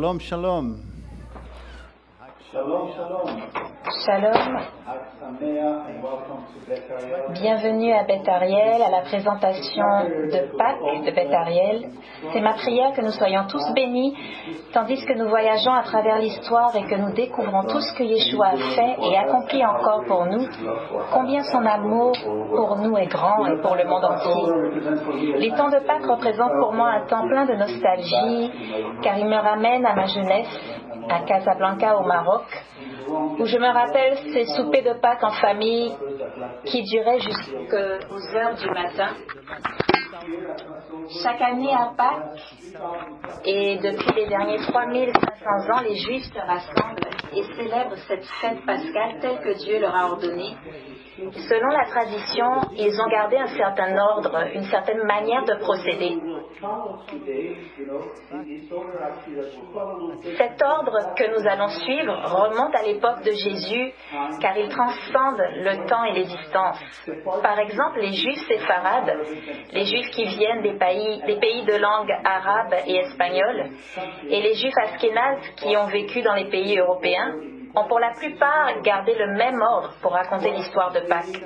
Shalom, shalom. Shalom, shalom. Shalom. Bienvenue à Beth Ariel, à la présentation de Pâques de Beth Ariel. C'est ma prière que nous soyons tous bénis, tandis que nous voyageons à travers l'histoire et que nous découvrons tout ce que Yeshua a fait et accompli encore pour nous, combien son amour pour nous est grand et pour le monde entier. Les temps de Pâques représentent pour moi un temps plein de nostalgie, car ils me ramènent à ma jeunesse, à Casablanca au Maroc, où je me rappelle ces soupers de Pâques en famille qui duraient jusqu'aux heures du matin. Chaque année à Pâques, et depuis les derniers 3500 ans, les Juifs se rassemblent et célèbrent cette fête pascale telle que Dieu leur a ordonnée. Selon la tradition, ils ont gardé un certain ordre, une certaine manière de procéder. Cet ordre que nous allons suivre remonte à l'époque de Jésus, car il transcende le temps et les distances. Par exemple, les Juifs séfarades, les Juifs qui viennent des pays de langue arabe et espagnole, et les Juifs askénazes qui ont vécu dans les pays européens, ont pour la plupart gardé le même ordre pour raconter l'histoire de Pâques.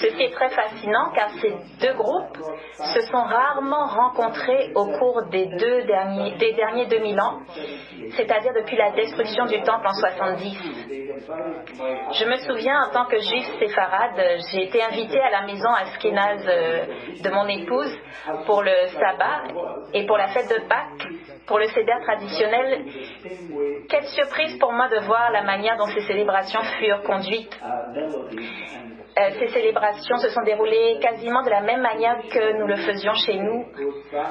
Ceci est très fascinant car ces deux groupes se sont rarement rencontrés au cours des derniers 2000 ans, c'est-à-dire depuis la destruction du temple en 70. Je me souviens, en tant que juif séfarade, j'ai été invitée à la maison askénaze de mon épouse pour le sabbat et pour la fête de Pâques, pour le seder traditionnel. Quelle surprise pour moi de voir la manière dont ces célébrations furent conduites. Ces célébrations se sont déroulées quasiment de la même manière que nous le faisions chez nous.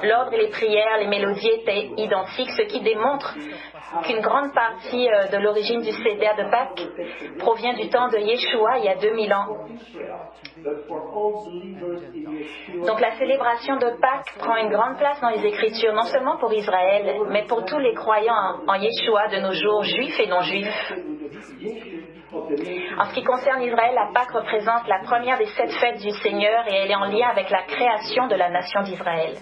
L'ordre et les prières, les mélodies étaient identiques, ce qui démontre qu'une grande partie de l'origine du Seder de Pâques provient du temps de Yeshua il y a 2000 ans. Donc la célébration de Pâques prend une grande place dans les Écritures, non seulement pour Israël, mais pour tous les croyants en Yeshua de nos jours, juifs et non-juifs. En ce qui concerne Israël, la Pâque représente la première des 7 fêtes du Seigneur et elle est en lien avec la création de la nation d'Israël.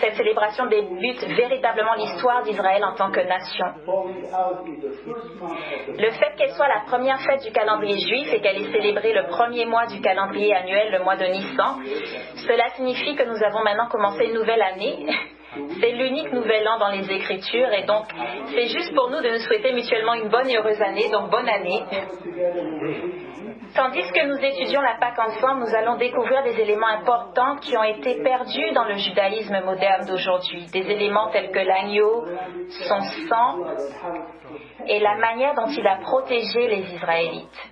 Cette célébration débute véritablement l'histoire d'Israël en tant que nation. Le fait qu'elle soit la première fête du calendrier juif et qu'elle est célébrée le premier mois du calendrier annuel, le mois de Nissan, cela signifie que nous avons maintenant commencé une nouvelle année. C'est l'unique nouvel an dans les Écritures et donc c'est juste pour nous de nous souhaiter mutuellement une bonne et heureuse année, donc bonne année. Tandis que nous étudions la Pâque ensemble, nous allons découvrir des éléments importants qui ont été perdus dans le judaïsme moderne d'aujourd'hui. Des éléments tels que l'agneau, son sang et la manière dont il a protégé les Israélites.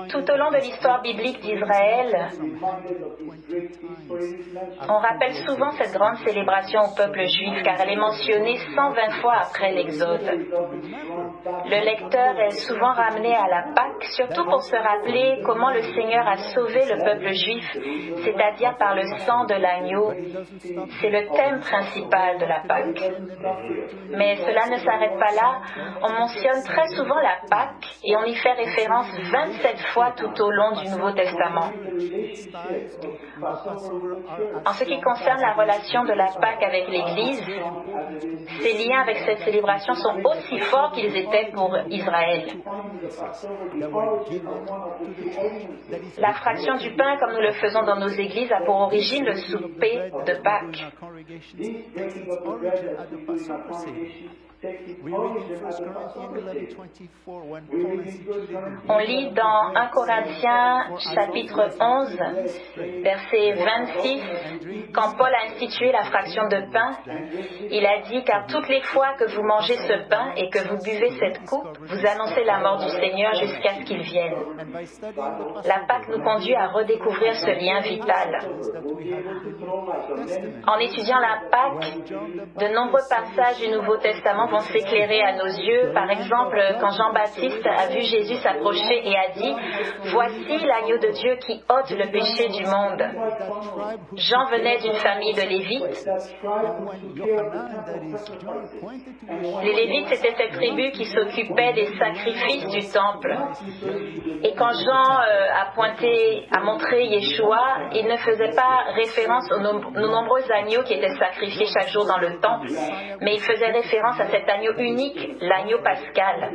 Tout au long de l'histoire biblique d'Israël, on rappelle souvent cette grande célébration au peuple juif car elle est mentionnée 120 fois après l'Exode. Le lecteur est souvent ramené à la Pâque, surtout pour se rappeler comment le Seigneur a sauvé le peuple juif, c'est-à-dire par le sang de l'agneau. C'est le thème principal de la Pâque. Mais cela ne s'arrête pas là. On mentionne très souvent la Pâque et on y fait référence 27 fois tout au long du Nouveau Testament. En ce qui concerne la relation de la Pâque avec l'Église, ses liens avec cette célébration sont aussi forts qu'ils étaient pour Israël. La fraction du pain, comme nous le faisons dans nos églises, a pour origine le souper de Pâques. On lit dans 1 Corinthiens chapitre 11, verset 26, quand Paul a institué la fraction de pain, il a dit « Car toutes les fois que vous mangez ce pain et que vous buvez cette coupe, vous annoncez la mort du Seigneur jusqu'à ce qu'il vienne. » La Pâque nous conduit à redécouvrir ce lien vital. En étudiant Pendant la Pâque, de nombreux passages du Nouveau Testament vont s'éclairer à nos yeux. Par exemple, quand Jean-Baptiste a vu Jésus s'approcher et a dit « Voici l'agneau de Dieu qui ôte le péché du monde ». Jean venait d'une famille de Lévites. Les Lévites, c'était cette tribu qui s'occupait des sacrifices du temple. Et quand Jean a montré Yeshua, il ne faisait pas référence aux nombreux agneaux qui étaient sacrifiés chaque jour dans le temple, mais il faisait référence à cet agneau unique, l'agneau pascal.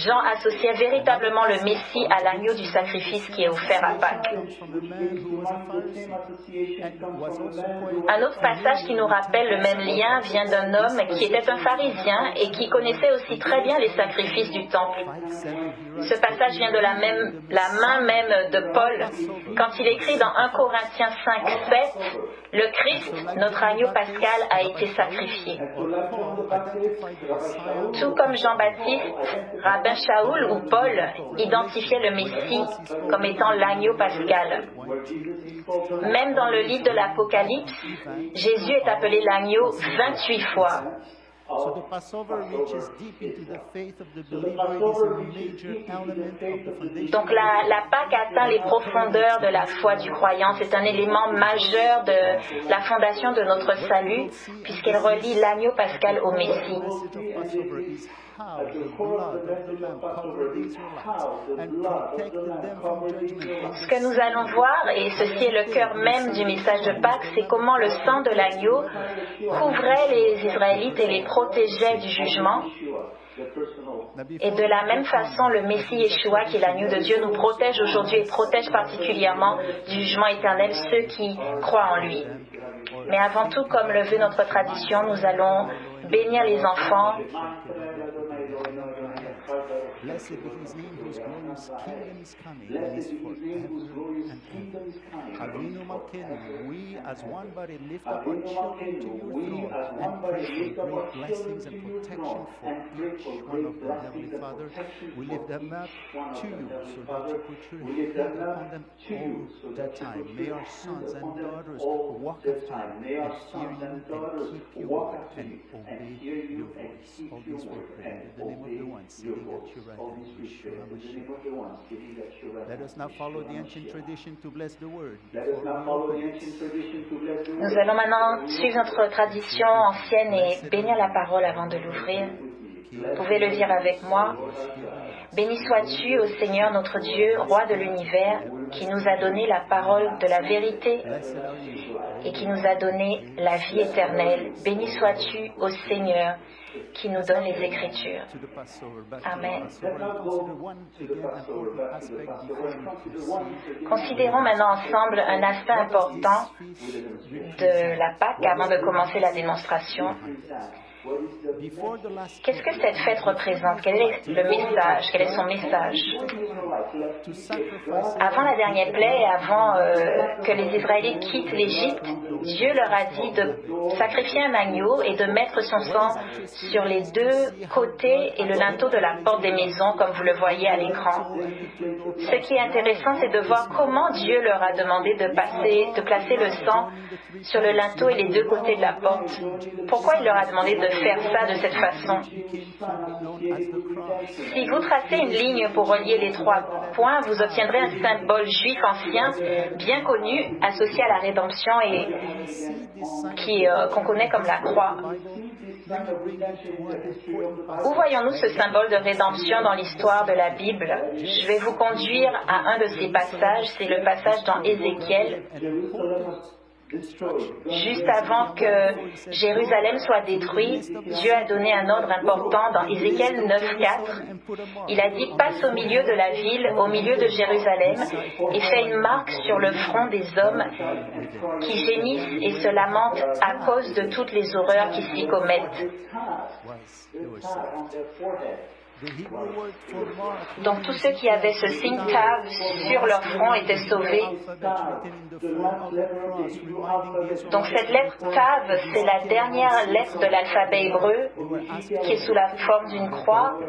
Jean associait véritablement le Messie à l'agneau du sacrifice qui est offert à Pâques. Un autre passage qui nous rappelle le même lien vient d'un homme qui était un pharisien et qui connaissait aussi très bien les sacrifices du temple. Ce passage vient de la main même de Paul, quand il écrit dans 1 Corinthiens 5:7, « Le Christ, notre agneau pascal, a été sacrifié. » Tout comme Jean-Baptiste, Rabbin Shaoul ou Paul identifiaient le Messie comme étant l'agneau pascal. Même dans le livre de l'Apocalypse, Jésus est appelé l'agneau 28 fois. So the Passover reaches deep into the faith of the believer. It is a major element of the foundation. Donc la Pâque atteint les profondeurs de la foi du croyant. C'est un élément majeur de la fondation de notre salut, puisqu'elle relie l'agneau pascal au Messie. Ce que nous allons voir, et ceci est le cœur même du message de Pâques, c'est comment le sang de l'agneau couvrait les Israélites et les protégeait du jugement. Et de la même façon, le Messie Yeshua, qui est l'agneau de Dieu, nous protège aujourd'hui et protège particulièrement du jugement éternel ceux qui croient en lui. Mais avant tout, comme le veut notre tradition, nous allons bénir les enfants. Blessed be his name, whose glorious kingdom is coming, and is forever and ever. Avinu Malkeinu, we as one body lift up our children to your throne and pray for great blessings and protection for each one of them. Heavenly Father, we lift them up to you so that you put your hand upon them all the time. May our sons and daughters walk after you and fear you and keep your word and obey your voice. All this we pray in the name of the one sitting at your right hand, Yeshua HaMashiach. Let us now follow the ancient tradition to bless the word. Nous allons maintenant suivre notre tradition ancienne et bénir la parole avant de l'ouvrir. Vous pouvez le dire avec moi. Béni sois-tu au Seigneur notre Dieu, roi de l'univers, qui nous a donné la parole de la vérité et qui nous a donné la vie éternelle. Béni sois-tu au Seigneur qui nous donne les Écritures. Amen. Considérons maintenant ensemble un aspect important de la Pâque avant de commencer la démonstration. Qu'est-ce que cette fête représente? Quel est le message? Quel est son message? Avant la dernière plaie et avant que les Israélites quittent l'Égypte, Dieu leur a dit de sacrifier un agneau et de mettre son sang sur les deux côtés et le linteau de la porte des maisons, comme vous le voyez à l'écran. Ce qui est intéressant, c'est de voir comment Dieu leur a demandé de placer le sang sur le linteau et les deux côtés de la porte. Pourquoi il leur a demandé de faire ça de cette façon? Si vous tracez une ligne pour relier les trois points, vous obtiendrez un symbole juif ancien bien connu associé à la rédemption et qu'on connaît comme la croix. Où voyons-nous ce symbole de rédemption dans l'histoire de la Bible? Je vais vous conduire à un de ces passages, c'est le passage dans Ézéchiel. Juste avant que Jérusalem soit détruit, Dieu a donné un ordre important dans Ézéchiel 9:4. Il a dit « Passe au milieu de la ville, au milieu de Jérusalem, et fais une marque sur le front des hommes qui gémissent et se lamentent à cause de toutes les horreurs qui s'y commettent. » Donc tous ceux qui avaient ce signe Tav sur leur front étaient sauvés. Donc cette lettre Tav, c'est la dernière lettre de l'alphabet hébreu qui est sous la forme d'une croix.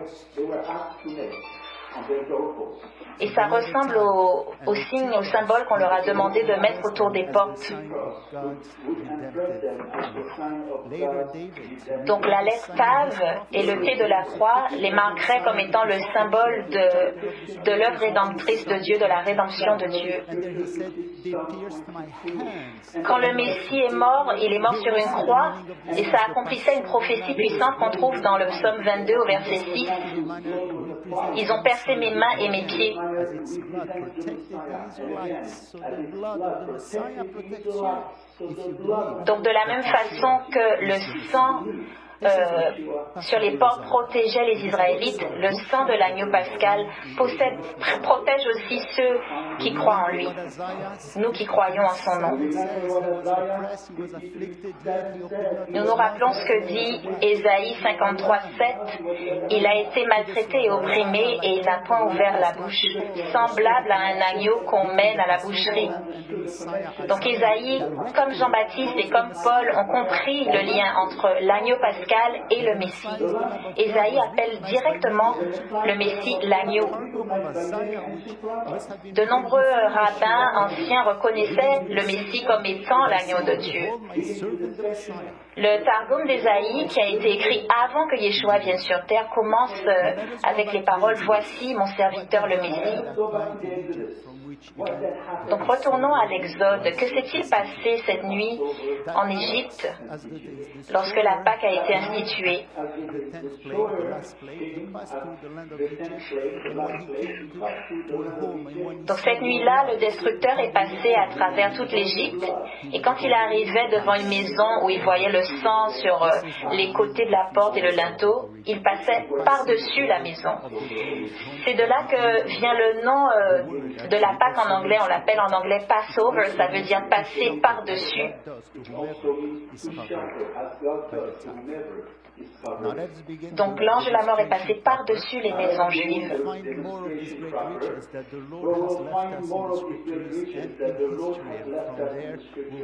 Et ça ressemble au signe, au symbole qu'on leur a demandé de mettre autour des portes. Donc la lettre Tav et le T de la croix les marqueraient comme étant le symbole de l'œuvre rédemptrice de Dieu, de la rédemption de Dieu. Quand le Messie est mort, il est mort sur une croix et ça accomplissait une prophétie puissante qu'on trouve dans le psaume 22 au verset 6. Ils ont percé mes mains et mes pieds. Donc de la même façon que le sang sur les portes protégeait les Israélites, le sang de l'agneau pascal protège aussi ceux qui croient en lui, nous qui croyons en son nom. Nous nous rappelons ce que dit Ésaïe 53:7. Il a été maltraité et opprimé et il n'a point ouvert la bouche, semblable à un agneau qu'on mène à la boucherie. Donc Ésaïe, comme Jean-Baptiste et comme Paul, ont compris le lien entre l'agneau pascal et le Messie. Ésaïe appelle directement le Messie l'agneau. De nombreux rabbins anciens reconnaissaient le Messie comme étant l'agneau de Dieu. Le Targum d'Ésaïe, qui a été écrit avant que Yeshua vienne sur terre, commence avec les paroles « Voici mon serviteur le Messie ». Donc retournons à l'Exode. Que s'est-il passé cette nuit en Égypte lorsque la Pâque a été instituée? Donc cette nuit-là, le destructeur est passé à travers toute l'Égypte et quand il arrivait devant une maison où il voyait le sang sur les côtés de la porte et le linteau, il passait par-dessus la maison. C'est de là que vient le nom de la Pâque en anglais. On l'appelle en anglais Passover, ça veut dire passer par-dessus. Donc l'ange de la mort est passé par-dessus les maisons juives.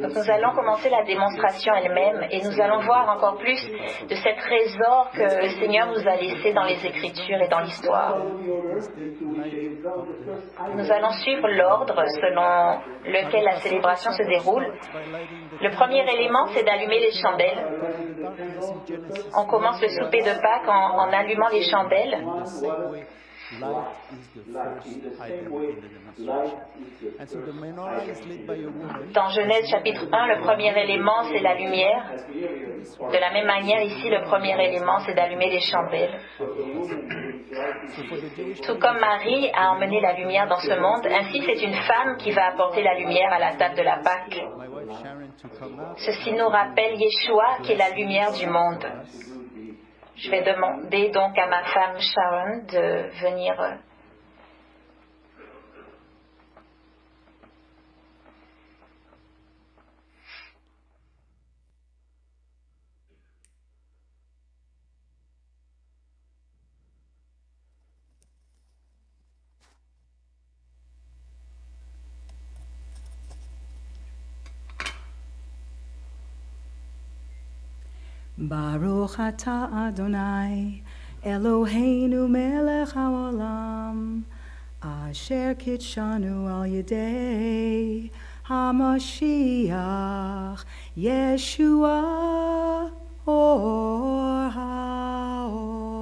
Donc nous allons commencer la démonstration elle-même et nous allons voir encore plus de cet trésor que le Seigneur nous a laissé dans les Écritures et dans l'histoire. Nous allons suivre l'ordre selon lequel la célébration se déroule. Le premier élément, c'est d'allumer les chandelles. On commence le souper de Pâques en allumant les chandelles. Dans Genèse chapitre 1, le premier élément, c'est la lumière. De la même manière, ici, le premier élément, c'est d'allumer les chandelles. Tout comme Marie a emmené la lumière dans ce monde, ainsi c'est une femme qui va apporter la lumière à la table de la Pâque. Ceci nous rappelle Yeshua qui est la lumière du monde. Je vais demander donc à ma femme Sharon de venir. Baruch atah Adonai, Eloheinu melech haolam, asher kitshanu al yedei HaMashiach, Yeshua or haolam.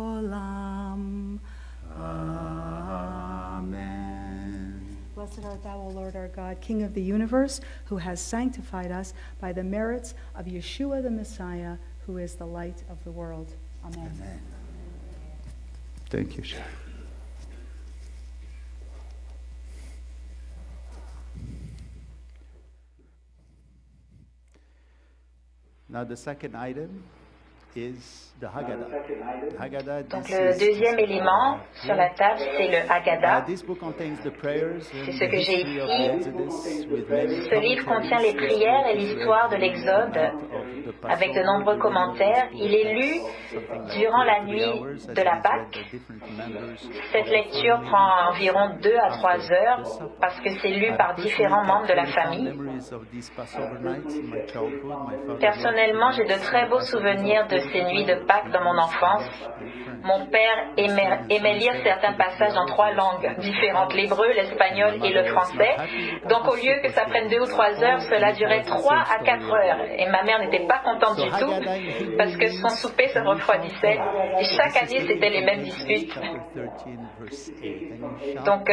Amen. Blessed art thou, O Lord our God, King of the universe, who has sanctified us by the merits of Yeshua the Messiah, who is the light of the world. Amen. Amen. Thank you, Sharon. Now the second item is the Haggadah. Haggadah, Donc le deuxième élément sur la table, c'est le Haggadah. this book contains the prayers C'est and ce the que j'ai history of ici. the Exodus with many Ce livre contient les prières et l'histoire de l'Exode avec de nombreux commentaires. Il est lu durant la nuit de la Pâque. Cette lecture prend environ 2 à 3 heures parce que c'est lu par différents membres de la famille. Personnellement, j'ai de très beaux souvenirs de de ces nuits de Pâques dans mon enfance. Mon père aimait lire certains passages en 3 langues différentes, l'hébreu, l'espagnol et le français. Donc au lieu que ça prenne 2 ou 3 heures, cela durait 3 à 4 heures. Et ma mère n'était pas contente du tout parce que son souper se refroidissait. Et chaque année, c'était les mêmes disputes. Donc,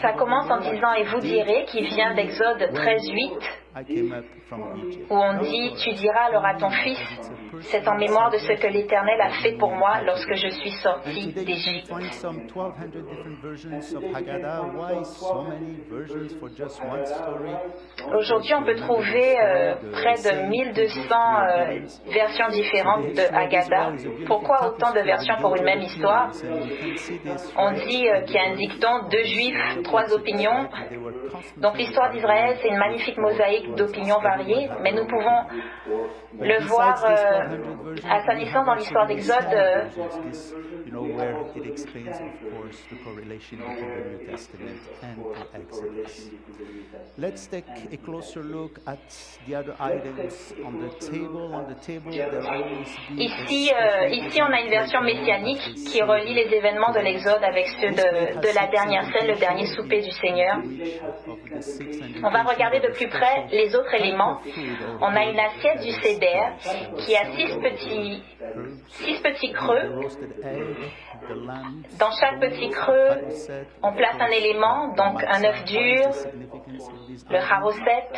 ça commence en disant « Et vous direz » qui vient d'Exode 13:8, où on dit « Tu diras alors à ton fils, c'est en mémoire de ce que l'Éternel a fait pour moi lorsque je suis sorti d'Égypte. » Aujourd'hui, on peut trouver près de 1200 versions différentes de Haggadah. Pourquoi autant de versions pour une même histoire? On dit qu'il y a un dicton, 2 juifs, 3 opinions. Donc l'histoire d'Israël, c'est une magnifique mosaïque d'opinions variées, mais nous pouvons le voir à sa naissance dans l'histoire d'Exode. Let's take a closer look at the other items on the table. On the table, there always be Ici, on a une version messianique qui relie les événements de l'Exode avec ceux de la dernière scène, le dernier souper du Seigneur. On va regarder de plus près les autres éléments. On a une assiette du Seder qui a 6 petits creux. Dans chaque petit creux, on place un élément, donc un œuf dur, le haroset,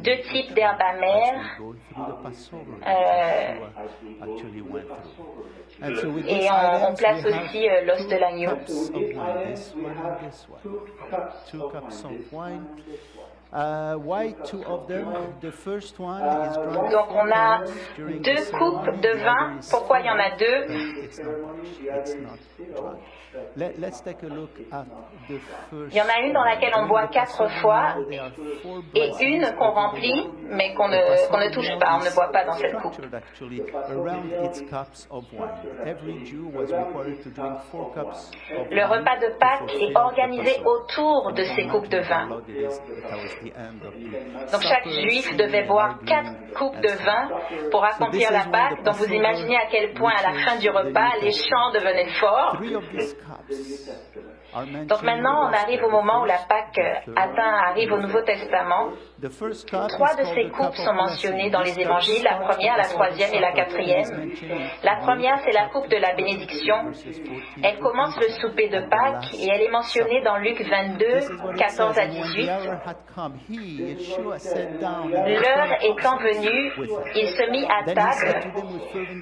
2 types d'herbes amères, et on place aussi l'os de l'agneau. Donc on a 2 coupes de vin. Pourquoi il y en a 2? Il y en a une dans laquelle on boit 4 fois et une qu'on remplit mais qu'on ne touche pas, on ne boit pas dans cette coupe. Le repas de Pâques est organisé autour de ces coupes de vin. Donc chaque juif devait boire 4 coupes de vin pour accomplir la Pâque. Donc vous imaginez à quel point à la fin du repas, les chants devenaient forts. Donc maintenant, on arrive au moment où la Pâque arrive au Nouveau Testament. 3 de ces coupes sont mentionnées dans les évangiles, la première, la troisième et la quatrième. La première, c'est la coupe de la bénédiction. Elle commence le souper de Pâques et elle est mentionnée dans Luc 22, 14 à 18. L'heure étant venue, il se mit à table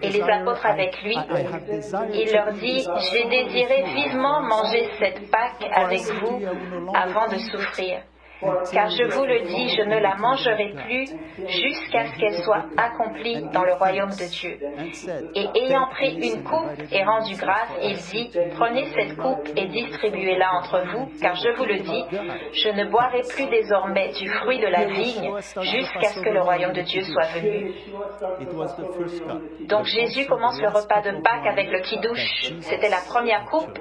et les apôtres avec lui. Il leur dit, « J'ai désiré vivement manger cette Pâque avec vous avant de souffrir. Car je vous le dis, je ne la mangerai plus jusqu'à ce qu'elle soit accomplie dans le royaume de Dieu. » Et ayant pris une coupe et rendu grâce, il dit, « Prenez cette coupe et distribuez-la entre vous, car je vous le dis, je ne boirai plus désormais du fruit de la vigne jusqu'à ce que le royaume de Dieu soit venu. » Donc Jésus commence le repas de Pâques avec le kiddush. C'était la première coupe.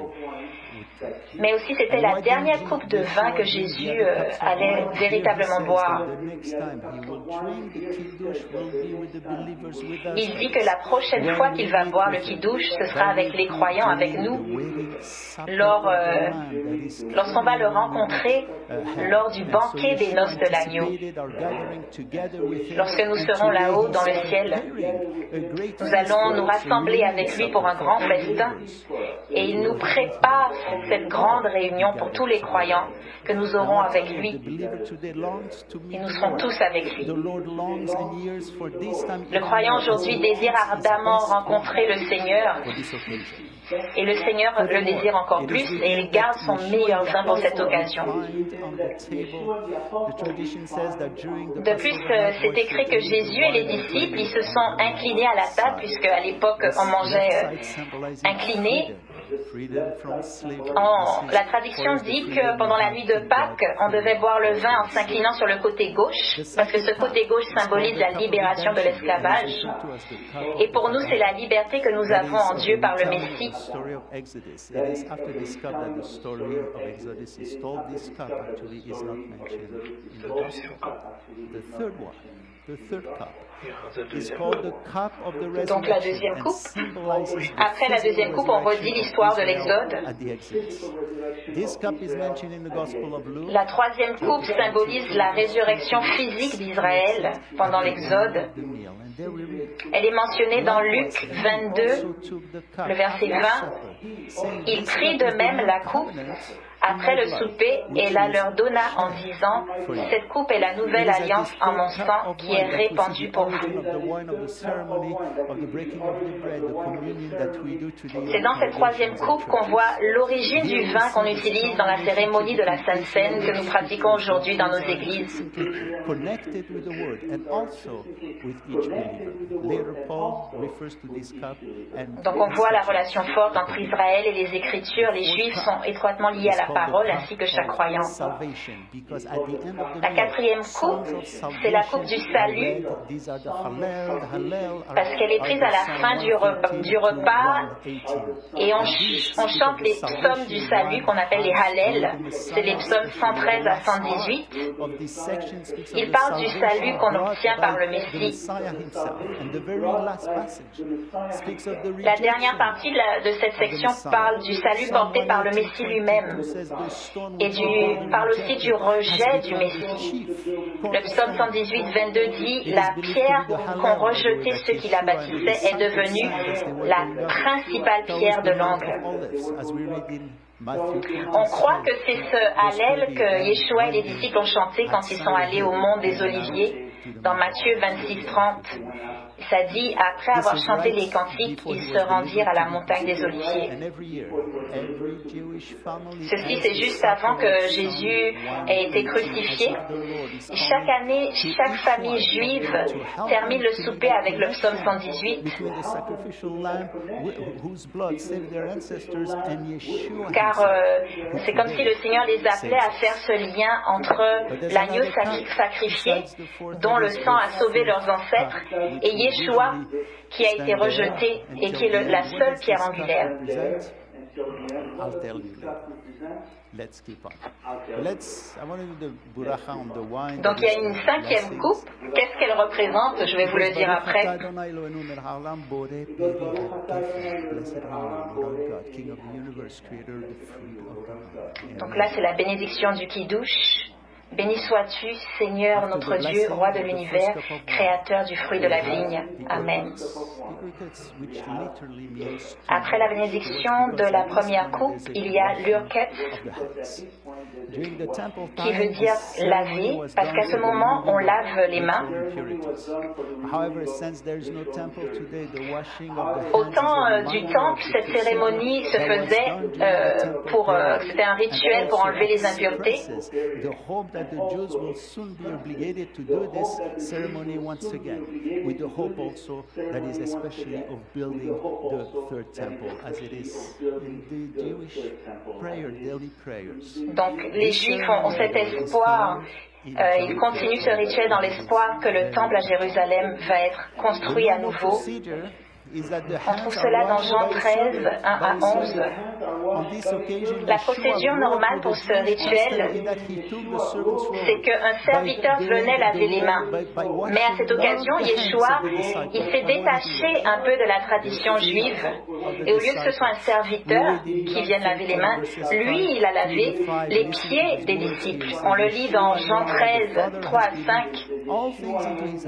Mais aussi c'était la dernière coupe de vin que Jésus allait véritablement boire. Il dit que la prochaine fois qu'il va boire le kiddush, ce sera avec les croyants, avec nous, lorsqu'on va le rencontrer lors du banquet des noces de l'agneau. Lorsque nous serons là-haut dans le ciel, nous allons nous rassembler avec lui pour un grand festin et il nous prépare cette grande réunion pour tous les croyants que nous aurons avec lui. Et nous serons tous avec lui. Le croyant aujourd'hui désire ardemment rencontrer le Seigneur. Et le Seigneur le désire encore plus et il garde son meilleur vin pour cette occasion. De plus, c'est écrit que Jésus et les disciples, ils se sont inclinés à la table, puisque à l'époque, on mangeait incliné. La tradition dit que pendant la nuit de Pâques, on devait boire le vin en s'inclinant sur le côté gauche, parce que ce côté gauche symbolise la libération de l'esclavage. Et pour nous, c'est la liberté que nous avons en Dieu par le Messie. The third cup is called the cup of the Donc la resurrection deuxième and coupe. symbolizes the Après la deuxième physical coupe, on redit resurrection of l'histoire de Israel l'Exode. at the Exodus. This cup is mentioned in the Gospel of Luke. La troisième coupe symbolise la résurrection physique d'Israël pendant l'Exode. The meal. And there we read, Elle est mentionnée dans Luc "Likewise, he 22, also took the cup le verset after 20. supper, saying, Il This prit cup de is the même new la coupe covenant après le souper et la leur donna en disant, cette coupe est la nouvelle alliance en mon sang qui est répandue pour vous. C'est dans cette troisième coupe qu'on voit l'origine du vin qu'on utilise dans la cérémonie de la Sainte Seine que nous pratiquons aujourd'hui dans nos églises. Connected with the word and also with each believer. Later, Paul refers to this cup and Donc on voit la relation forte entre Israël et les Écritures. Les Juifs sont étroitement liés à la parole ainsi que chaque croyant. La quatrième coupe, c'est la coupe du salut parce qu'elle est prise à la fin du repas et on chante les psaumes du salut qu'on appelle les Hallel. C'est les psaumes 113 à 118. Il parle du salut qu'on obtient par le Messie. La dernière partie de cette section parle du salut porté par le Messie lui-même et parle aussi du rejet du Messie. Le psaume 118, 22 dit « La pierre qu'ont rejetée ceux qui la bâtissaient est devenue la principale pierre de l'angle. » On croit que c'est ce Hallel que Yeshua et les disciples ont chanté quand ils sont allés au mont des Oliviers, dans Matthieu 26, 30. Ça dit, après avoir chanté les cantiques, ils se rendirent à la montagne des Oliviers. Ceci, c'est juste avant que Jésus ait été crucifié. Et chaque année, chaque famille juive termine le souper avec le psaume 118. Car c'est comme si le Seigneur les appelait à faire ce lien entre l'agneau sacrifié, dont le sang a sauvé leurs ancêtres, et Yeshua, qui a été rejeté et qui est la seule pierre angulaire. Donc il y a une cinquième coupe. Qu'est-ce qu'elle représente? Je vais vous le dire après. Donc là, c'est la bénédiction du Kiddush. Béni sois-tu, Seigneur notre Dieu, roi de l'univers, créateur du fruit de la vigne. Amen. Après la bénédiction de la première coupe, il y a l'urket, qui veut dire laver, parce qu'à ce moment, on lave les mains. Au temps du temple, cette cérémonie se faisait c'était un rituel pour enlever les impuretés. The Jews will soon be obligated to do this ceremony once again, with the hope also that is especially of building the third temple, as it is in the Jewish daily prayers. Donc les Juifs ont cet espoir. Ils continuent ce rituel dans l'espoir que le temple à Jérusalem va être construit à nouveau. On trouve cela dans Jean 13, 1 à 11. La procédure normale pour ce rituel, c'est qu'un serviteur venait laver les mains. Mais à cette occasion, Yeshua, il s'est détaché un peu de la tradition juive. Et au lieu que ce soit un serviteur qui vienne laver les mains, lui, il a lavé les pieds des disciples. On le lit dans Jean 13, 3 à 5.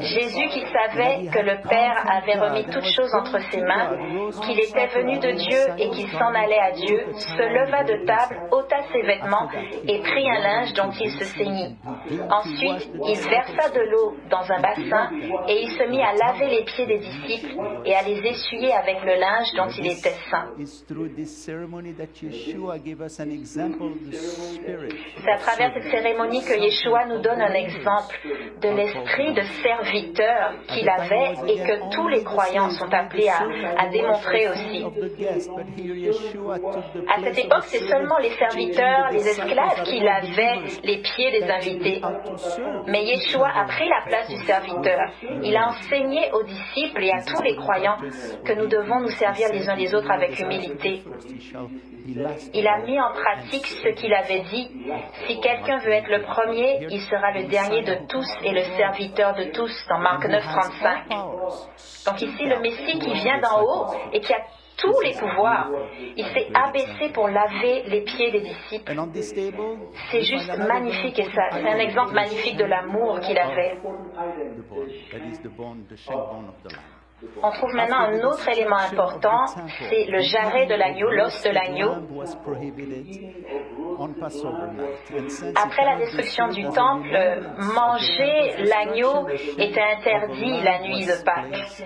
Jésus, qui savait que le Père avait remis toutes choses entre ses mains, qu'il était venu de Dieu et qu'il s'en allait à Dieu, se leva de table, ôta ses vêtements et prit un linge dont il se ceignit. Ensuite, il versa de l'eau dans un bassin et il se mit à laver les pieds des disciples et à les essuyer avec le linge dont il était saint. C'est à travers cette cérémonie que Yeshua nous donne un exemple de l'esprit de serviteur qu'il avait et que tous les croyants sont appelés à démontrer aussi. À cette époque, c'est seulement les serviteurs, les esclaves qui lavaient les pieds des invités. Mais Yeshua a pris la place du serviteur. Il a enseigné aux disciples et à tous les croyants que nous devons nous servir les uns les autres avec humilité. Il a mis en pratique ce qu'il avait dit. Si quelqu'un veut être le premier, il sera le dernier de tous et le serviteur de tous dans Marc and who 9, has 35. all powers. Donc ici, le Messie qui vient d'en haut et qui a tous les pouvoirs, il s'est abaissé pour laver les pieds des disciples. And on this table, C'est we juste find another magnifique et very ça, important c'est un item. exemple magnifique de l'amour qu'il avait. The bone, that is the bone, the shank bone of the lamb. On trouve maintenant un autre élément important, c'est le jarret de l'agneau, l'os de l'agneau. Après la destruction du temple, manger l'agneau était interdit la nuit de Pâques.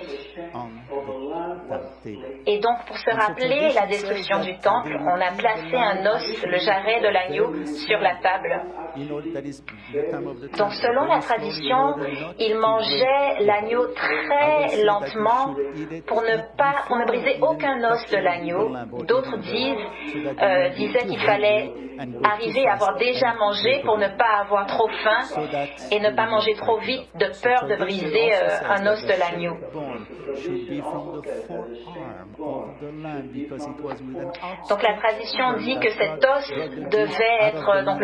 Et donc, pour se rappeler la destruction du temple, on a placé un os, le jarret de l'agneau, sur la table. Donc, selon la tradition, ils mangeaient l'agneau très lentement pour ne briser aucun os de l'agneau. D'autres disaient qu'il fallait arriver à avoir déjà mangé pour ne pas avoir trop faim et ne pas manger trop vite de peur de briser un os de l'agneau. Donc la tradition dit que cet os devait être donc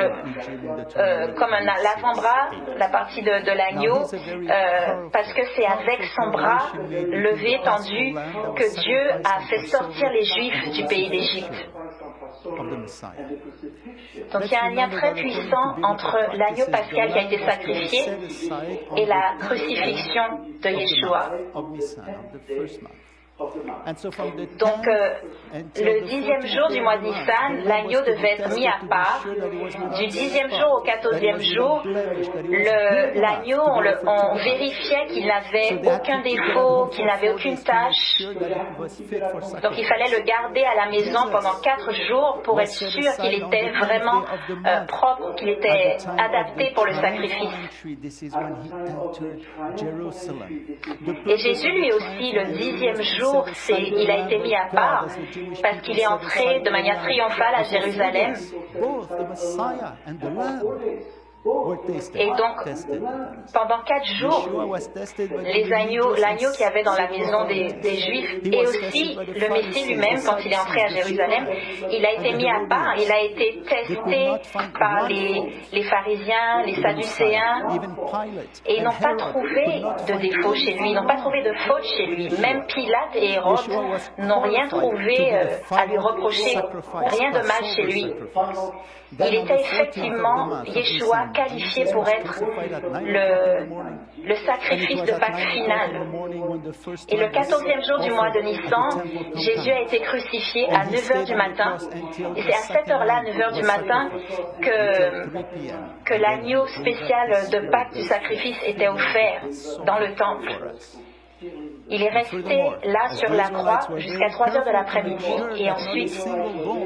comme l'avant-bras, la partie de l'agneau, parce que c'est avec son bras levé, tendu, que Dieu a fait sortir les Juifs du pays d'Égypte. Donc il y a un lien très puissant entre l'agneau pascal qui a été sacrifié et la crucifixion de Yeshua. Donc, le 10e jour du mois de Nissan, l'agneau devait être mis à part. Du 10e jour au 14e jour, l'agneau, on vérifiait qu'il n'avait aucun défaut, qu'il n'avait aucune tache. Donc, il fallait le garder à la maison pendant 4 jours pour être sûr qu'il était vraiment propre, qu'il était adapté pour le sacrifice. Et Jésus, lui aussi, le 10e jour, il a été mis à part parce qu'il est entré de manière triomphale à Jérusalem. Et donc, pendant 4 jours, l'agneau qu'il y avait dans la maison des Juifs et aussi le Messie lui-même, quand il est entré à Jérusalem, il a été mis à part, il a été testé par les pharisiens, les sadducéens, et ils n'ont pas trouvé de défaut chez lui, ils n'ont pas trouvé de faute chez lui. Même Pilate et Hérode n'ont rien trouvé à lui reprocher, rien de mal chez lui. Il était effectivement, Yeshua, qualifié pour être le sacrifice de Pâques final. Et le 14e jour du mois de Nissan, Jésus a été crucifié à 9h du matin. Et c'est à cette heure-là, 9h du matin, que l'agneau spécial de Pâques du sacrifice était offert dans le temple. Il est resté là sur la croix jusqu'à 3 heures de l'après-midi et ensuite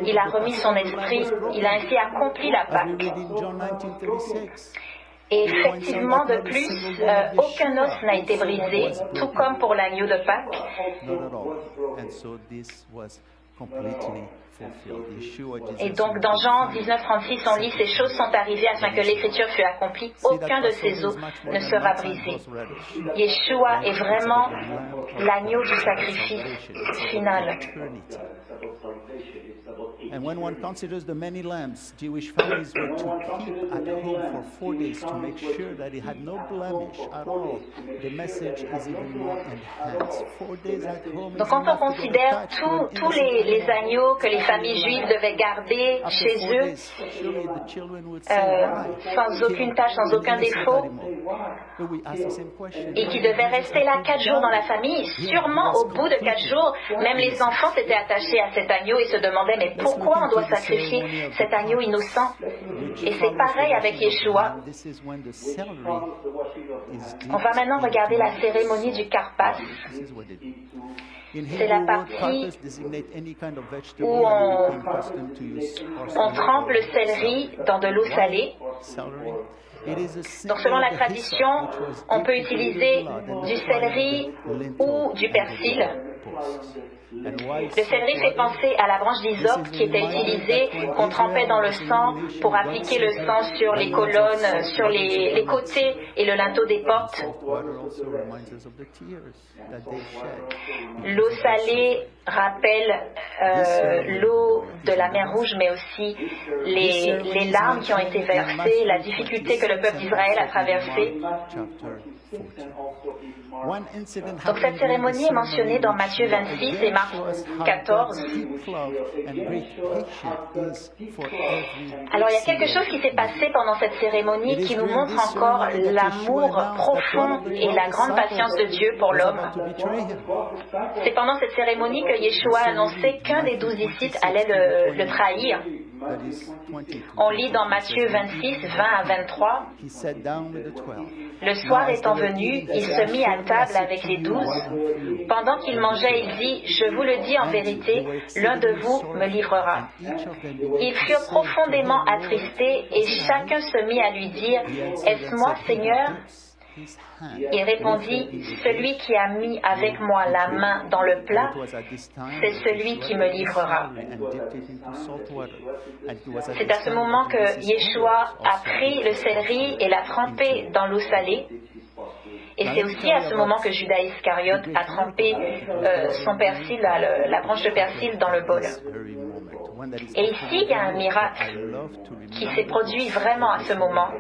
il a remis son esprit, il a ainsi accompli la Pâque. Et effectivement, de plus, aucun os n'a été brisé, tout comme pour l'agneau de Pâques. Et donc dans Jean 19:36, on lit « Ces choses sont arrivées afin que l'écriture fût accomplie. Aucun de ces os ne sera brisé. » Yeshua est vraiment l'agneau du sacrifice final. And when one considers the many lambs Jewish families were to keep at home for 4 days to make sure that it had no blemish at all, the message is even more enhanced. 4 days at home. Donc quand on considère tous les agneaux que les familles juives devaient garder chez eux, sans aucune tâche, sans aucun défaut, et qui devaient rester là 4 jours dans la famille, sûrement au bout de 4 jours, même les enfants s'étaient attachés à cet agneau et se demandaient mais pourquoi on doit sacrifier cet agneau innocent? Et c'est pareil avec Yeshua. On va maintenant regarder la cérémonie du Karpas. C'est la partie où on trempe le céleri dans de l'eau salée. Donc selon la tradition, on peut utiliser du céleri ou du persil. hosts. And why Le céleri fait penser à la branche d'hysope qui était utilisée, qu'on trempait dans le sang pour appliquer le sang sur les colonnes, sur les côtés et le linteau des portes. salt water also reminds us of the tears that they shed. L'eau salée rappelle l'eau de la mer Rouge, mais aussi les larmes qui ont été versées, la difficulté que le peuple d'Israël a traversée. Donc cette cérémonie est mentionnée dans Matthieu 26 et Marc 14. Alors il y a quelque chose qui s'est passé pendant cette cérémonie qui nous montre encore l'amour profond et la grande patience de Dieu pour l'homme. C'est pendant cette cérémonie que Yeshua a annoncé qu'un des 12 disciples allait le trahir. On lit dans Matthieu 26, 20 à 23. Le soir étant venu, il se mit à table avec les 12. Pendant qu'il mangeait, il dit, « Je vous le dis en vérité, l'un de vous me livrera. » Ils furent profondément attristés et chacun se mit à lui dire, « Est-ce moi, Seigneur ?» Il répondit, « Celui qui a mis avec moi la main dans le plat, c'est celui qui me livrera. » C'est à ce moment que Yeshua a pris le céleri et l'a trempé dans l'eau salée. Et c'est aussi à ce moment que Judas Iscariote a trempé son persil, la branche de persil dans le bol. Et ici, il y a un miracle qui s'est produit vraiment à ce moment.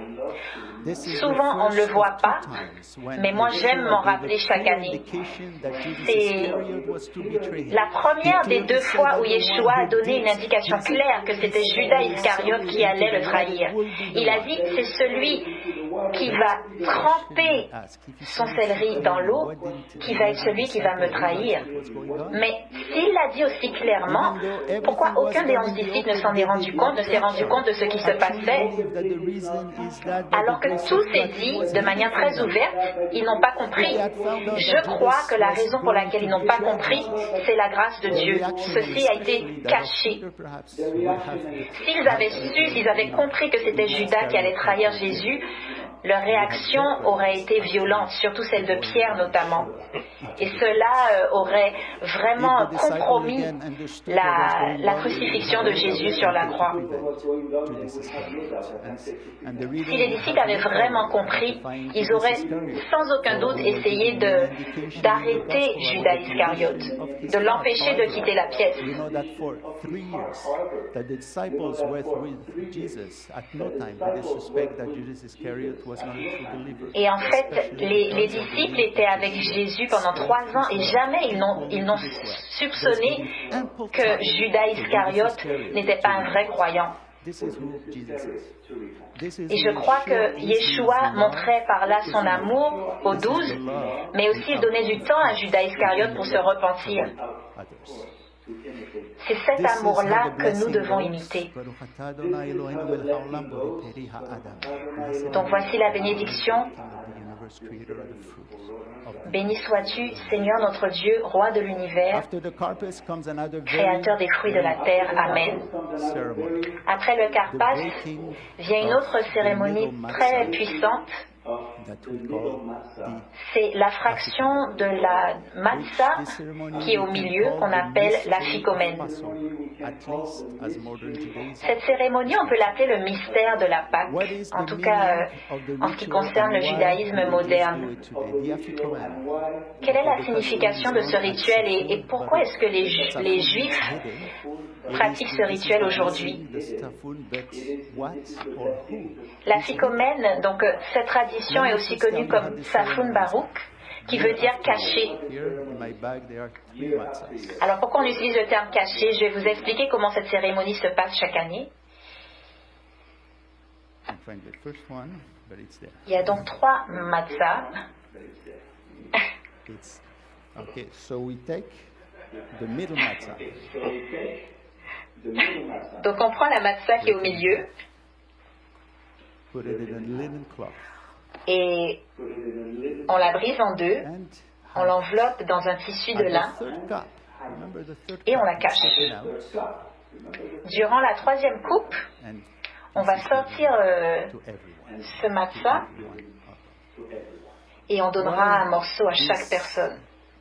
Souvent, on ne le voit pas, mais moi, j'aime m'en rappeler chaque année. C'est la première des 2 fois où Yeshua a donné une indication claire que c'était Judas Iscariote qui allait le trahir. Il a dit, c'est celui qui va tremper son céleri dans l'eau, qui va être celui qui va me trahir. Mais s'il l'a dit aussi clairement, pourquoi aucun des 11 disciples ne s'est rendu compte de ce qui se passait, alors que tout s'est dit de manière très ouverte, ils n'ont pas compris. Je crois que la raison pour laquelle ils n'ont pas compris, c'est la grâce de Dieu. Ceci a été caché. S'ils avaient su, s'ils avaient compris que c'était Judas qui allait trahir Jésus, leur réaction aurait été violente, surtout celle de Pierre notamment. Et cela aurait vraiment compromis la crucifixion de Jésus sur la croix. Si les disciples avaient vraiment compris, ils auraient sans aucun doute essayé d'arrêter Judas Iscariote, de l'empêcher de quitter la pièce. Et en fait, les disciples étaient avec Jésus pendant 3 ans et jamais ils n'ont soupçonné que Judas Iscariote n'était pas un vrai croyant. Et je crois que Yeshua montrait par là son amour aux 12, mais aussi il donnait du temps à Judas Iscariote pour se repentir. C'est cet amour-là que nous devons imiter. Donc voici la bénédiction. Béni sois-tu, Seigneur notre Dieu, roi de l'univers, créateur des fruits de la terre. Amen. Après le Karpas, vient une autre cérémonie très puissante. C'est la fraction de la matzah qui est au milieu, qu'on appelle la ficomène. Cette cérémonie, on peut l'appeler le mystère de la Pâque, en tout cas en ce qui concerne le judaïsme moderne. Quelle est la signification de ce rituel et pourquoi est-ce que les Juifs pratiquent ce rituel aujourd'hui? La ficomène, donc cette tradition est aussi connue comme Safun Barouk, qui veut dire caché. Alors pourquoi on utilise le terme caché? Je vais vous expliquer comment cette cérémonie se passe chaque année. Il y a donc 3 matzahs. Okay, so we take the middle matzah. Donc on prend la matzah qui est au milieu Put it in a linen cloth. et on la brise en 2, on l'enveloppe dans un tissu de lin et on la cache. Durant la 3e coupe, on va sortir ce matzah et on donnera un morceau à chaque personne.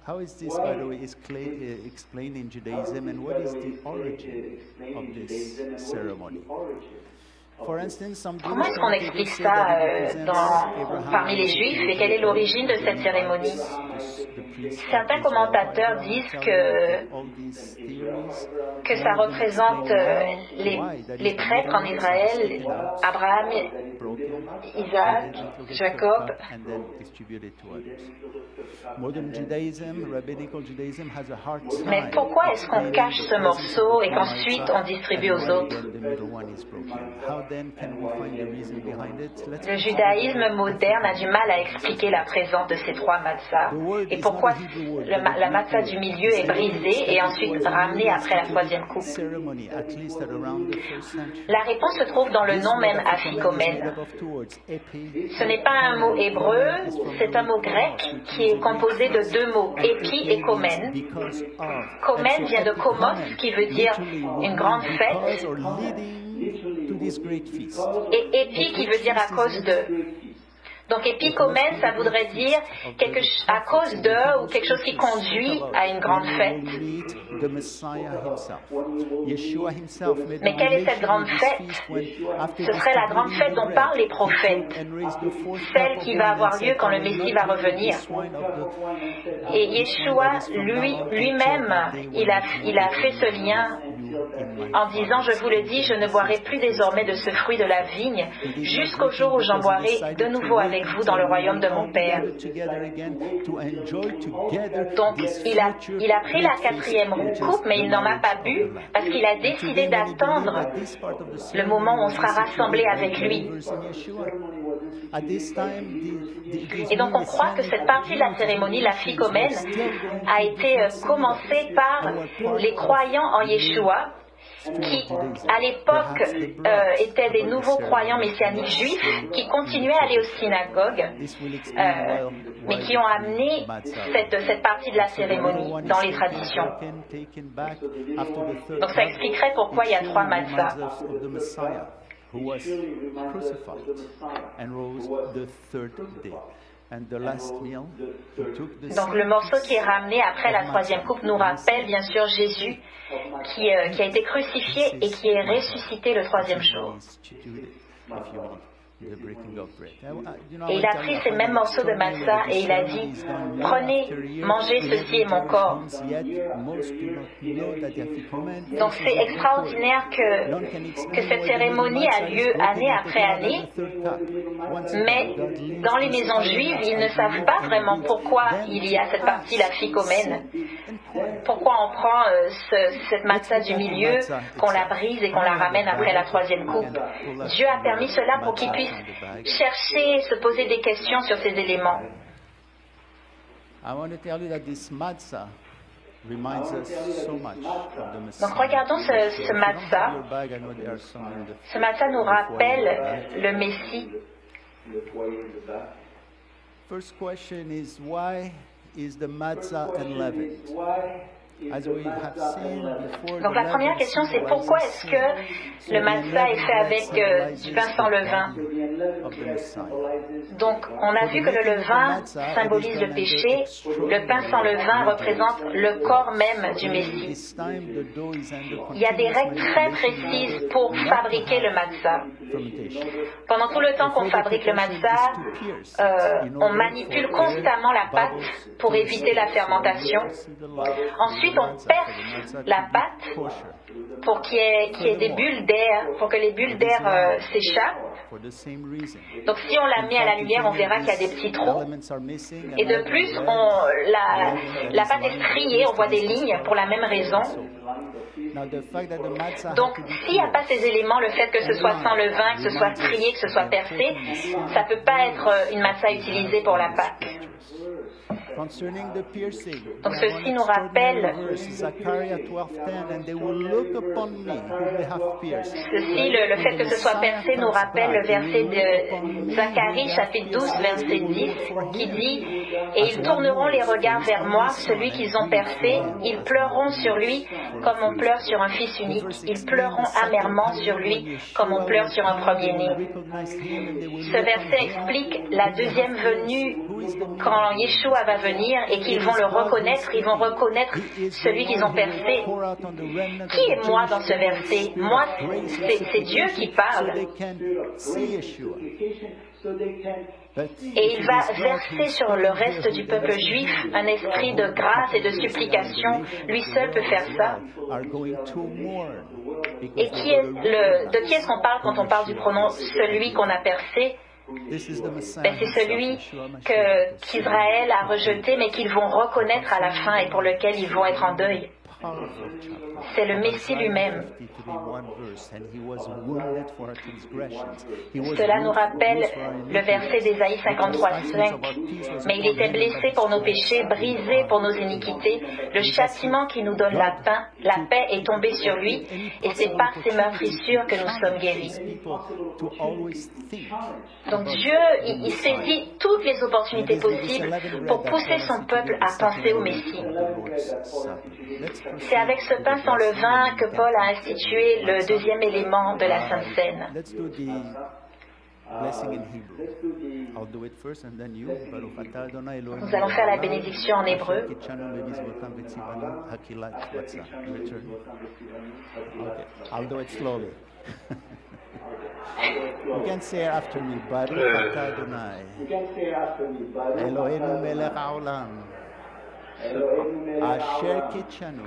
How is this, by the way, explained in Judaism, and what is the origin of this ceremony? For instance, some Comment est-ce qu'on explique ça parmi les Juifs et quelle est l'origine de cette cérémonie? Certains commentateurs disent que ça représente les prêtres en Israël, Abraham, Isaac, Jacob. Mais pourquoi est-ce qu'on cache ce morceau et qu'ensuite on distribue aux autres? Le judaïsme moderne a du mal à expliquer la présence de ces trois matzahs et pourquoi la matzah du milieu est brisée et ensuite ramenée après la troisième coupe. La réponse se trouve dans le nom même afikomen. Ce n'est pas un mot hébreu, c'est un mot grec qui est composé de deux mots, épi et komen. Komen vient de komos, qui veut dire une grande fête, et épi qui veut dire à cause de. Donc épikomen, ça voudrait dire à cause de ou quelque chose qui conduit à une grande fête. Mais quelle est cette grande fête? Ce serait la grande fête dont parlent les prophètes, celle qui va avoir lieu quand le Messie va revenir. Et Yeshua, lui-même, il a fait ce lien en disant, je vous le dis, je ne boirai plus désormais de ce fruit de la vigne jusqu'au jour où j'en boirai de nouveau avec vous dans le royaume de mon Père. Donc il a pris la quatrième coupe, mais il n'en a pas bu parce qu'il a décidé d'attendre le moment où on sera rassemblés avec lui. Et donc on croit que cette partie de la cérémonie, la ficomène, a été commencée par les croyants en Yeshua, qui, à l'époque, étaient des nouveaux croyants messianiques juifs qui continuaient à aller aux synagogues, mais qui ont amené cette partie de la cérémonie dans les traditions. Donc ça expliquerait pourquoi il y a trois matzahs. Donc le morceau qui est ramené après la troisième coupe nous rappelle bien sûr Jésus qui a été crucifié et qui est ressuscité le troisième jour. Et il a pris ces mêmes morceaux de matzah et il a dit « Prenez, mangez, ceci est mon corps ». Donc c'est extraordinaire que cette cérémonie a lieu année après année, mais dans les maisons juives, ils ne savent pas vraiment pourquoi il y a cette partie, la ficomène. Pourquoi on prend cette matzah du milieu, qu'on la brise et qu'on la ramène après la troisième coupe. Dieu a permis cela pour qu'ils puissent chercher, se poser des questions sur ces éléments. Donc regardons ce matzah. Ce matzah nous rappelle le Messie. First question is, why is the matzah unleavened? Donc la première question c'est pourquoi est-ce que le matzah est fait avec du pain sans levain? Donc on a vu que le levain symbolise le péché, le pain sans levain représente le corps même du Messie. Il y a des règles très précises pour fabriquer le matzah. Pendant tout le temps qu'on fabrique le matzah, on manipule constamment la pâte pour éviter la fermentation. Ensuite, on perce la pâte pour qu'il y ait des bulles d'air, pour que les bulles d'air s'échappent. Donc si on la met à la lumière, on verra qu'il y a des petits trous. Et de plus, la pâte est striée, on voit des lignes pour la même raison. Donc, s'il n'y a pas ces éléments, le fait que ce soit sans levain, que ce soit strié, que ce soit percé, ça ne peut pas être une matzah utilisée pour la Pâque. Donc ceci nous rappelle le fait que ce soit percé nous rappelle le verset de Zacharie chapitre 12 verset 10 qui dit Et ils tourneront les regards vers moi, celui qu'ils ont percé. Ils pleureront sur lui comme on pleure sur un fils unique. Ils pleureront amèrement sur lui comme on pleure sur un premier-né. Ce verset explique la deuxième venue quand Yeshua va venir et qu'ils vont le reconnaître. Ils vont reconnaître celui qu'ils ont percé. Qui est moi dans ce verset? Moi, c'est Dieu qui parle. Et il va verser sur le reste du peuple juif un esprit de grâce et de supplication. Lui seul peut faire ça. Et de qui est-ce qu'on parle quand on parle du pronom celui qu'on a percé? C'est celui qu'Israël a rejeté, mais qu'ils vont reconnaître à la fin et pour lequel ils vont être en deuil. C'est le Messie lui-même. Cela nous rappelle le verset d'Ésaïe 53:5. Mais il était blessé pour nos péchés, brisé pour nos iniquités. Le châtiment qui nous donne la paix est tombé sur lui, et c'est par ses meurtrissures que nous sommes guéris. Donc Dieu, il saisit toutes les opportunités possibles pour pousser son peuple à penser au Messie. C'est avec ce pain sans levain que Paul a institué le deuxième élément de la Sainte Seine. Nous allons faire la bénédiction en hébreu. I'll do it slowly. You can say after me, Baruch atah Adonai, Eloheinu melech haolam, asher kitshanu,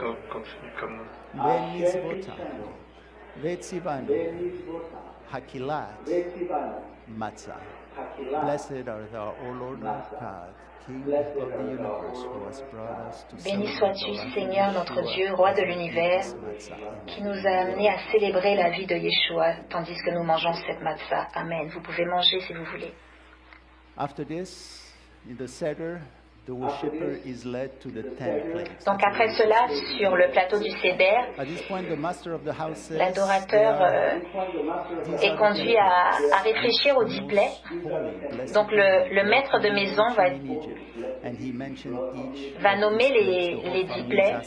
b'mizvotav, v'tzivanu, hakilat matzah. Blessed art thou, O Lord our God, King of the universe, who has brought us to Béni sois-tu, Seigneur, notre Dieu, roi de l'univers, qui nous a amenés à célébrer la vie de Yeshua, tandis que nous mangeons cette matzah. Amen. Vous pouvez manger si vous voulez. After this, in the Seder, the worshipper is led to the 10 plagues. Donc après cela, sur le plateau du Seder, At this point, the master of the house says, l'adorateur est conduit à réfléchir aux 10 plaies. Donc le maître de maison va nommer les 10 plaies.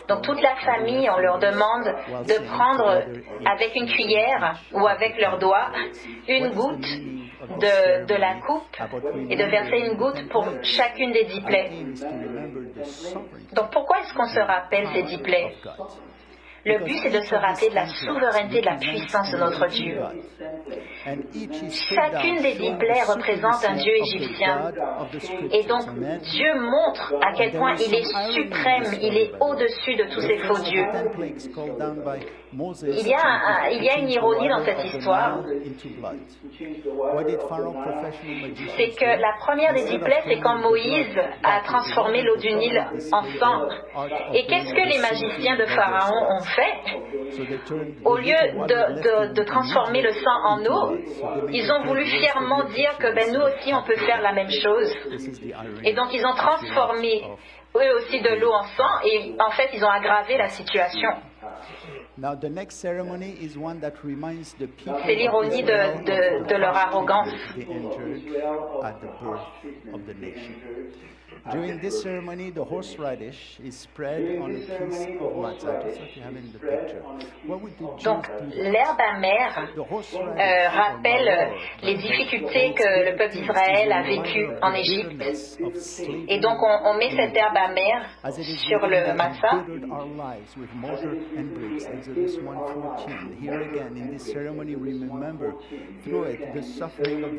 Donc toute la famille, on leur demande de prendre avec une cuillère ou avec leurs doigts une goutte de la coupe et de verser une goutte pour chacune des 10 plaies. Donc pourquoi est-ce qu'on se rappelle ces 10 plaies? Le but, c'est de se rappeler de la souveraineté, de la puissance de notre Dieu. Chacune des 10 plaies représente un Dieu égyptien. Et donc, Dieu montre à quel point il est suprême, il est au-dessus de tous ces faux dieux. Il y a une ironie dans cette histoire. C'est que la première des 10 plaies, c'est quand Moïse a transformé l'eau du Nil en sang. Et qu'est-ce que les magiciens de Pharaon ont fait? Au lieu de transformer le sang en eau, ils ont voulu fièrement dire que nous aussi on peut faire la même chose. Et donc ils ont transformé eux aussi de l'eau en sang et en fait ils ont aggravé la situation. C'est l'ironie de leur arrogance. During this ceremony, the horseradish is spread on a piece of matzah, just like you have in the picture. What would the Jews Donc, do? l'herbe amère rappelle les difficultés que le peuple d'Israël a vécues en Égypte. Et donc, on met cette herbe amère sur le matzah.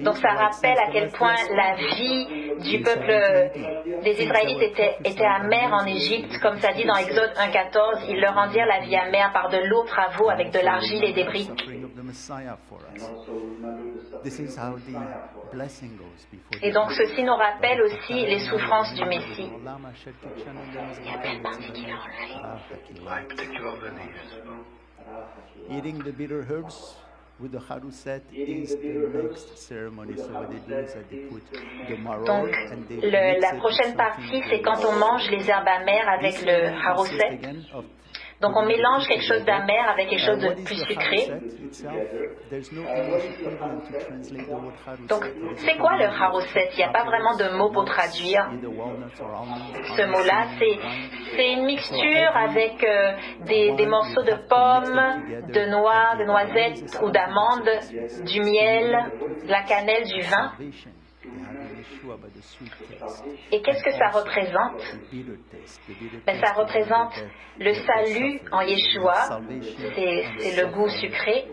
Donc, ça rappelle à quel point la vie du peuple des Israélites était amère en Égypte, comme ça dit dans Exode 1,14, ils leur rendirent la vie amère par de lourds travaux avec de l'argile et des briques. Et donc ceci nous rappelle aussi les souffrances du Messie. Il y a plein de parties qui l'ont enlevé. Eating the bitter herbs with the haruset is the next ceremony. So what they do is that they put the maror Donc, and they la prochaine partie, c'est quand on mange les herbes amères avec le haruset. Donc on mélange quelque chose d'amer avec quelque chose de plus sucré. Donc c'est quoi le haroset? Il n'y a pas vraiment de mot pour traduire ce mot-là. C'est une mixture avec des morceaux de pommes, de noix, de noisettes ou d'amandes, du miel, de la cannelle, du vin. Et qu'est-ce que ça représente? Ça représente le salut en Yeshua, c'est le goût sucré,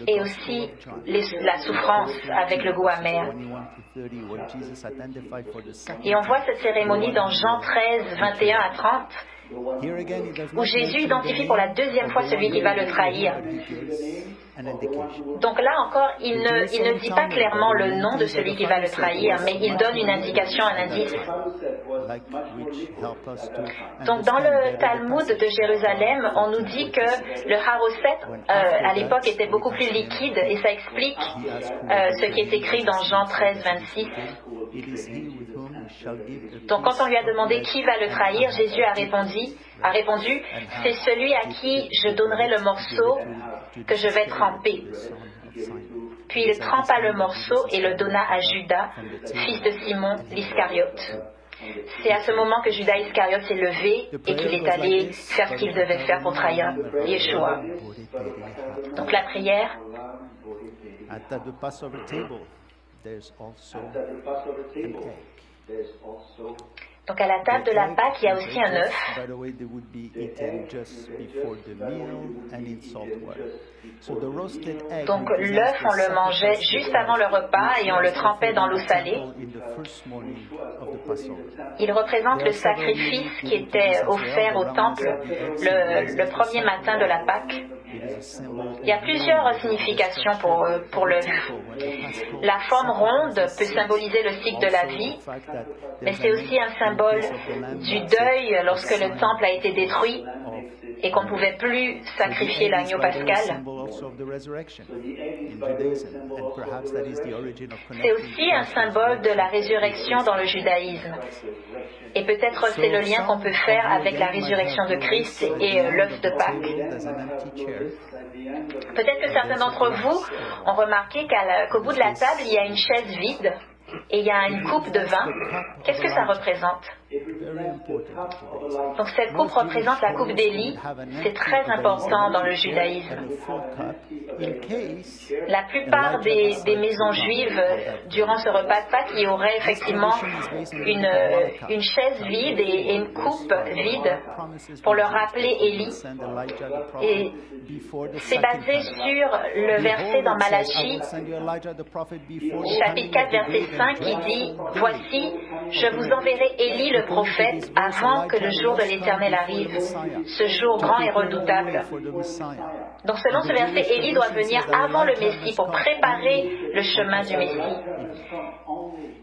et aussi la souffrance avec le goût amer. Et on voit cette cérémonie dans Jean 13, 21 à 30, où Jésus identifie pour la deuxième fois celui qui va le trahir. Donc là encore, il ne dit pas clairement le nom de celui qui va le trahir, mais il donne une indication, un indice. Donc dans le Talmud de Jérusalem, on nous dit que le haroset à l'époque était beaucoup plus liquide, et ça explique ce qui est écrit dans Jean 13, 26. Donc quand on lui a demandé qui va le trahir, Jésus a répondu, c'est celui à qui je donnerai le morceau que je vais tremper. Puis il trempa le morceau et le donna à Judas, fils de Simon l'Iscariote. C'est à ce moment que Judas Iscariote s'est levé et qu'il est allé faire ce qu'il devait faire pour trahir Yeshua. Donc la prière. At the Passover table, there's also an egg. Donc à la table de la Pâque, il y a aussi un œuf. Donc l'œuf, on le mangeait juste avant le repas et on le trempait dans l'eau salée. Il représente le sacrifice qui était offert au temple le premier matin de la Pâque. Il y a plusieurs significations pour l'œuf. La forme ronde peut symboliser le cycle de la vie, mais c'est aussi un symbole du deuil lorsque le temple a été détruit et qu'on ne pouvait plus sacrifier l'agneau pascal. C'est aussi un symbole de la résurrection dans le judaïsme. Et peut-être c'est le lien qu'on peut faire avec la résurrection de Christ et l'œuf de Pâques. Peut-être que certains d'entre vous ont remarqué qu'au bout de la table, il y a une chaise vide et il y a une coupe de vin. Qu'est-ce que ça représente? Donc cette coupe représente la coupe d'Élie. C'est très important dans le judaïsme. La plupart des maisons juives, durant ce repas de Pâques, il y aurait effectivement une chaise vide et une coupe vide pour leur rappeler Élie. Et c'est basé sur le verset dans Malachie, chapitre 4, verset 5, qui dit « Voici, je vous enverrai Élie le prophète avant que le jour de l'Éternel arrive, ce jour grand et redoutable. » Donc selon ce verset, Élie doit venir avant le Messie pour préparer le chemin du Messie.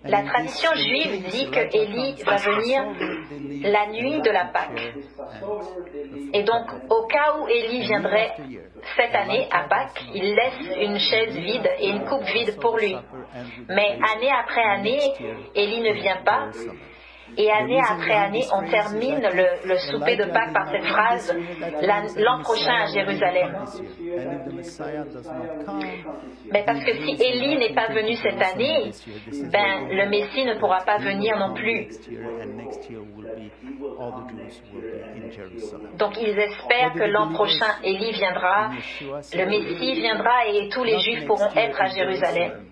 La tradition juive dit que Élie va venir la nuit de la Pâque. Et donc, au cas où Élie viendrait cette année à Pâques, il laisse une chaise vide et une coupe vide pour lui. Mais année après année, Élie ne vient pas. Et année après année, on termine le souper de Pâques par cette phrase « l'an prochain à Jérusalem ». Mais parce que si Élie n'est pas venu cette année, le Messie ne pourra pas venir non plus. Donc ils espèrent que l'an prochain, Élie viendra, le Messie viendra et tous les Juifs pourront être à Jérusalem.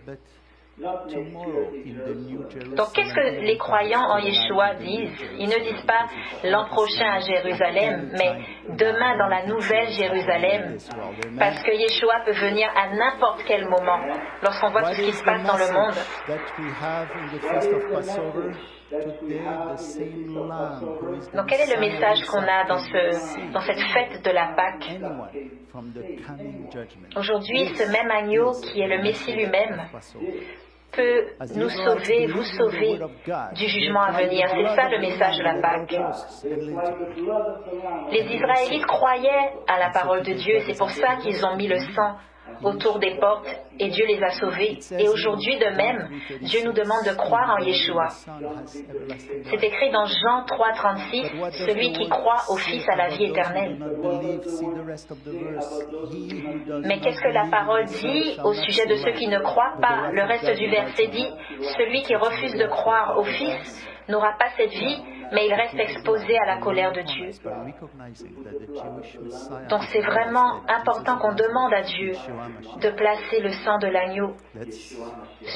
Donc qu'est-ce que les croyants en Yeshua disent? Ils ne disent pas l'an prochain à Jérusalem, mais demain dans la nouvelle Jérusalem, parce que Yeshua peut venir à n'importe quel moment, lorsqu'on voit tout ce qui se passe dans le monde. Donc quel est le message qu'on a dans cette fête de la Pâque? Aujourd'hui, ce même agneau qui est le Messie lui-même peut nous sauver, vous sauver du jugement à venir. C'est ça le message de la Pâque. Les Israélites croyaient à la parole de Dieu, c'est pour ça qu'ils ont mis le sang autour des portes et Dieu les a sauvés. Et aujourd'hui de même, Dieu nous demande de croire en Yeshua. C'est écrit dans Jean 3,36, « Celui qui croit au Fils a la vie éternelle. » Mais qu'est-ce que la parole dit au sujet de ceux qui ne croient pas? Le reste du verset dit, « Celui qui refuse de croire au Fils n'aura pas cette vie, mais il reste exposé à la colère de Dieu. » Donc c'est vraiment important qu'on demande à Dieu de placer le sang de l'agneau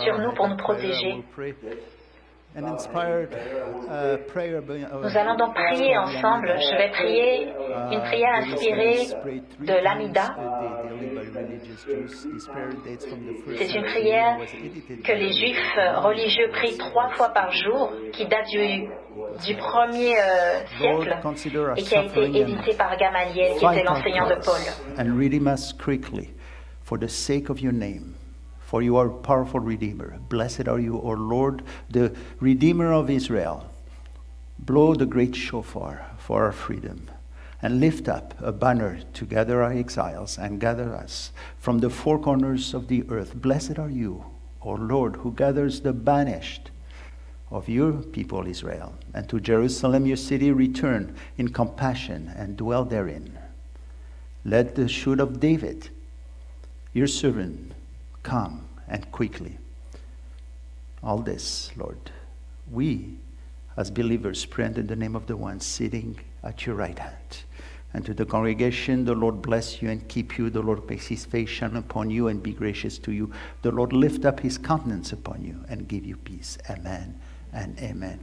sur nous pour nous protéger. Nous allons donc prier ensemble. Je vais prier une prière inspirée de l'Amida. C'est une prière que les Juifs religieux prient 3 fois par jour, qui date du 1er siècle et qui a été éditée par Gamaliel, qui était l'enseignant de Paul. And read him as quickly for the sake of your name. For you are a powerful Redeemer. Blessed are you, O Lord, the Redeemer of Israel. Blow the great shofar for our freedom, and lift up a banner to gather our exiles and gather us from the 4 corners of the earth. Blessed are you, O Lord, who gathers the banished of your people Israel, and to Jerusalem your city return in compassion and dwell therein. Let the shoot of David, your servant, come and quickly. All this, Lord, we as believers pray in the name of the one sitting at your right hand. And to the congregation, the Lord bless you and keep you. The Lord makes his face shine upon you and be gracious to you. The Lord lift up his countenance upon you and give you peace. Amen and amen.